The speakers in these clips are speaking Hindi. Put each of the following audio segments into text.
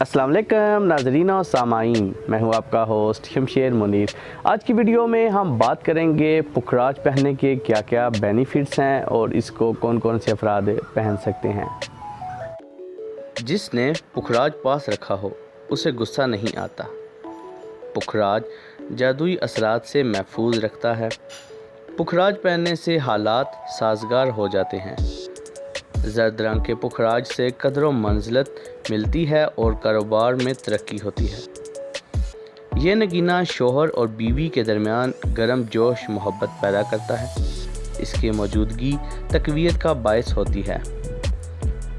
अस्सलाम वालेकुम नाज़रीन और सामाईन, मैं हूं आपका होस्ट शमशेर मुनीर। आज की वीडियो में हम बात करेंगे पुखराज पहनने के क्या क्या बेनिफिट्स हैं और इसको कौन कौन से अफराद पहन सकते हैं। जिसने पुखराज पास रखा हो उसे गुस्सा नहीं आता। पुखराज जादुई असरात से महफूज रखता है। पुखराज पहनने से हालात साजगार हो जाते हैं। जर्द रंग के पुखराज से कदर व मंजिलत मिलती है और कारोबार में तरक्की होती है। ये नगीना शोहर और बीवी के दरमियान गर्म जोश मोहब्बत पैदा करता है। इसकी मौजूदगी तकवीयत का बायस होती है।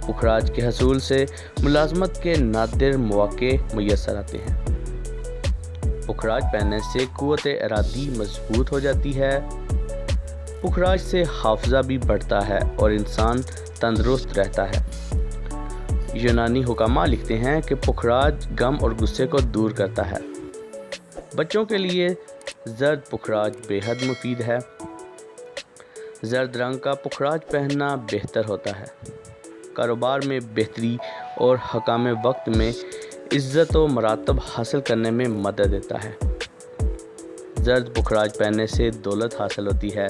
पुखराज के हसूल से मुलाजमत के नादिर मौके मुयस्सर आते हैं। पुखराज पहनने से कुव्वत इरादी मजबूत हो जाती है। पुखराज से हाफजा भी बढ़ता है और इंसान तंदुरुस्त रहता है। यूनानी हुकामा लिखते हैं कि पुखराज गम और गुस्से को दूर करता है। बच्चों के लिए जर्द पुखराज बेहद मुफीद है। जर्द रंग का पुखराज पहनना बेहतर होता है। कारोबार में बेहतरी और हकाम वक्त में इज़्ज़त व मरातब हासिल करने में मदद देता है। जर्द पुखराज पहनने से दौलत हासिल होती है।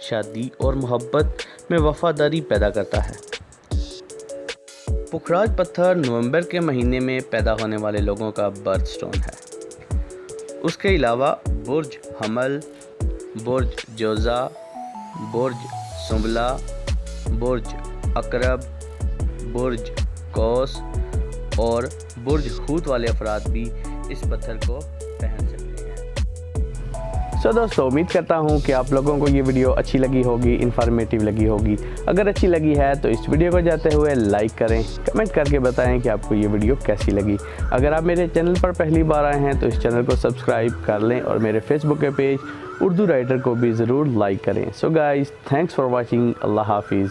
शादी और मोहब्बत में वफादारी पैदा करता है। पुखराज पत्थर नवंबर के महीने में पैदा होने वाले लोगों का बर्थ स्टोन है। उसके अलावा बुर्ज हमल, बुर्ज जोज़ा, बुर्ज सुंबला, बुर्ज अकरब, बुर्ज कौस और बुर्ज हूत वाले अफराद भी इस पत्थर को पहन सकते हैं। दोस्तों, उम्मीद करता हूं कि आप लोगों को ये वीडियो अच्छी लगी होगी, इन्फॉर्मेटिव लगी होगी। अगर अच्छी लगी है तो इस वीडियो को जाते हुए लाइक करें, कमेंट करके बताएं कि आपको ये वीडियो कैसी लगी। अगर आप मेरे चैनल पर पहली बार आए हैं तो इस चैनल को सब्सक्राइब कर लें और मेरे फेसबुक के पेज उर्दू राइटर को भी ज़रूर लाइक करें। So guys, thanks for watching. अल्लाह हाफिज़।